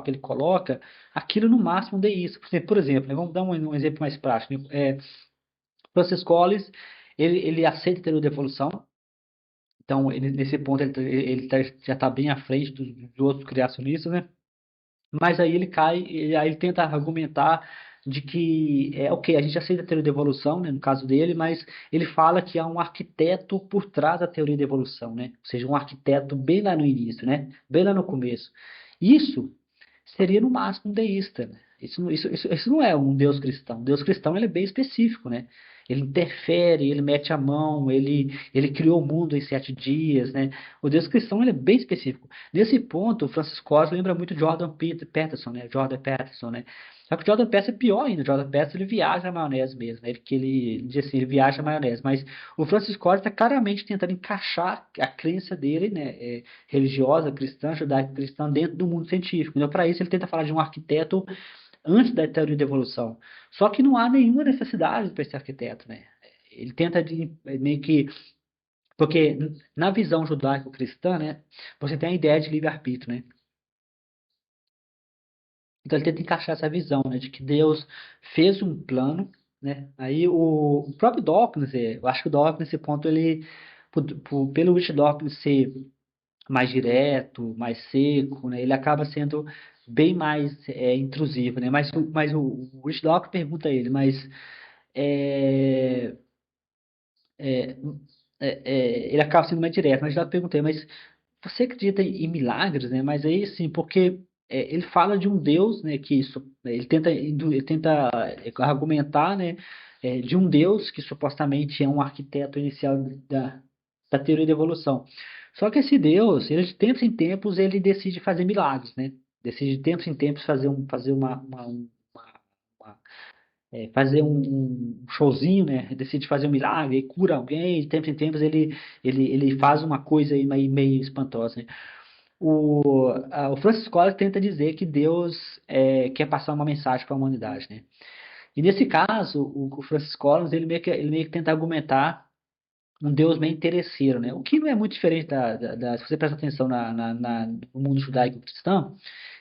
que ele coloca, aquilo no máximo deísta. Por exemplo, né, vamos dar um exemplo mais prático, né? Francis Collins, ele aceita a teoria da evolução, então nesse ponto já está bem à frente dos outros criacionistas, né? Mas aí ele cai, e aí ele tenta argumentar de que, ok, a gente aceita a teoria da evolução, né, no caso dele, mas ele fala que há um arquiteto por trás da teoria da evolução, né? Ou seja, um arquiteto bem lá no início, né? Bem lá no começo. Isso seria no máximo um deísta, né? Isso não é um Deus cristão. Deus cristão ele é bem específico, né? Ele interfere, ele mete a mão, ele criou o mundo em 7 dias, né? O Deus cristão ele é bem específico. Nesse ponto, o Francis Cos lembra muito Jordan Peterson, né? Jordan Peterson, né? Só que o Jordan Peterson é pior ainda. O Jordan Peterson ele viaja na maionese mesmo, né? Ele diz assim, ele viaja na maionese. Mas o Francis Cos está claramente tentando encaixar a crença dele, né? Religiosa, cristã, judaico-cristã, dentro do mundo científico. Então, para isso, ele tenta falar de um arquiteto antes da teoria da evolução. Só que não há nenhuma necessidade para esse arquiteto, né? Ele tenta meio que. Porque na visão judaico-cristã, né, você tem a ideia de livre-arbítrio, né? Então ele tenta encaixar essa visão, né, de que Deus fez um plano, né? Aí o próprio Dawkins, eu acho que o Dawkins nesse ponto ele, pelo Rich Dawkins ser mais direto, mais seco, né? Ele acaba sendo bem mais intrusivo, né? Mas o Rich Dawkins pergunta a ele, mas é, é, ele acaba sendo mais direto, mas já perguntei, mas você acredita em milagres, né? Mas aí sim, porque ele fala de um Deus, né? Que isso, ele tenta argumentar, né? De um Deus que supostamente é um arquiteto inicial da teoria da evolução. Só que esse Deus, ele de tempos em tempos, ele decide fazer milagres, né? Decide de tempos em tempos fazer um showzinho, né? Decide fazer um milagre, cura alguém, de tempos em tempos ele faz uma coisa aí meio espantosa, né? O Francis Collins tenta dizer que Deus quer passar uma mensagem para a humanidade, né? E nesse caso, o Francis Collins ele meio que tenta argumentar um Deus meio interesseiro, né? O que não é muito diferente se você prestar atenção no mundo judaico-cristão,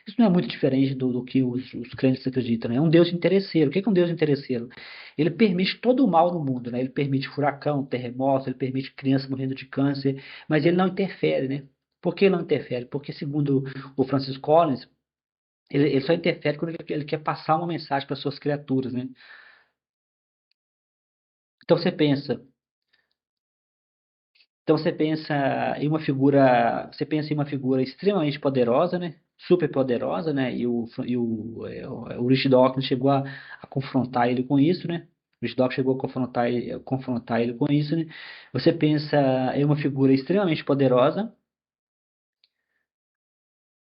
isso não é muito diferente do que os crentes acreditam, né? É um Deus interesseiro. O que é um Deus interesseiro? Ele permite todo o mal no mundo, né? Ele permite furacão, terremoto, ele permite crianças morrendo de câncer, mas ele não interfere, né? Por que ele não interfere? Porque, segundo o Francis Collins, ele só interfere quando ele quer passar uma mensagem para suas criaturas, né? Então você pensa em uma figura extremamente poderosa, né? Super poderosa, né? O Rich Dawkins chegou a confrontar ele com isso, né? O Rich Dawkins chegou a confrontar ele com isso, né? Você pensa em uma figura extremamente poderosa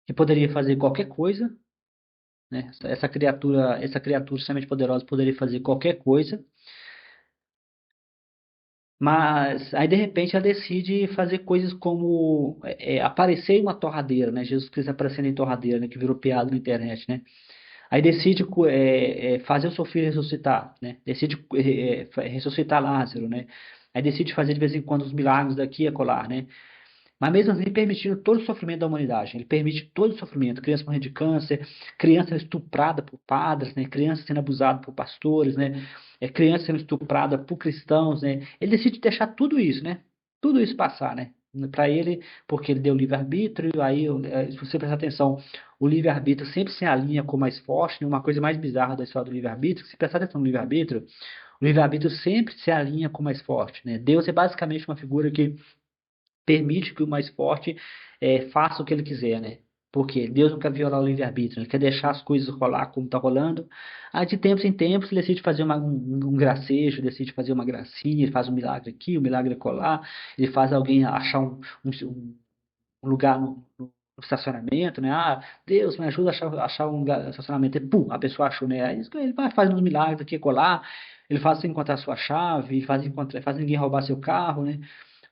que poderia fazer qualquer coisa, né? Essa criatura extremamente poderosa poderia fazer qualquer coisa. Mas aí de repente ela decide fazer coisas como aparecer em uma torradeira, né? Jesus Cristo aparecendo em torradeira, né? Que virou piada na internet, né? Aí decide fazer o seu filho ressuscitar, né? Decide ressuscitar Lázaro, né? Aí decide fazer de vez em quando os milagres daqui e acolá, né? Mas mesmo assim permitindo todo o sofrimento da humanidade. Ele permite todo o sofrimento. Criança morrendo de câncer, criança sendo estuprada por padres, né? Criança sendo abusada por pastores, né? Criança sendo estuprada por cristãos, né? Ele decide deixar tudo isso, né? Tudo isso passar, né? Para ele, porque ele deu livre-arbítrio, aí, se você prestar atenção, o livre-arbítrio sempre se alinha com o mais forte, né? Uma coisa mais bizarra da história do livre-arbítrio, se prestar atenção no livre-arbítrio, o livre-arbítrio sempre se alinha com o mais forte, né? Deus é basicamente uma figura que permite que o mais forte faça o que ele quiser, né? Porque Deus não quer violar o livre-arbítrio, ele quer deixar as coisas rolar como está rolando. Aí, de tempos em tempos, ele decide fazer um gracejo, decide fazer uma gracinha, ele faz um milagre aqui, um milagre colar, ele faz alguém achar um lugar no estacionamento, né? Ah, Deus, me ajuda a achar um lugar no estacionamento. E, pum, a pessoa achou, né? Aí ele vai fazendo uns milagres aqui e colar, ele faz você encontrar sua chave, faz ninguém roubar seu carro, né?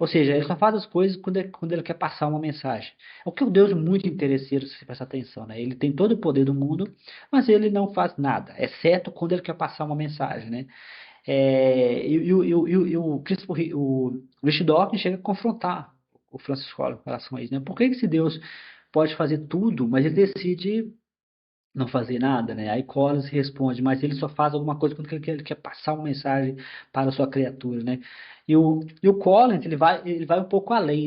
Ou seja, ele só faz as coisas quando ele quer passar uma mensagem. O que é um Deus muito interesseiro, se você prestar atenção, né? Ele tem todo o poder do mundo, mas ele não faz nada, exceto quando ele quer passar uma mensagem, né? E o Rich Dawkins chega a confrontar o Francis Collins com relação a isso, né? Por que esse Deus pode fazer tudo, mas ele decide não fazer nada, né? Aí Collins responde, mas ele só faz alguma coisa quando ele quer passar uma mensagem para a sua criatura, né? E o Collins, ele vai um pouco além, né?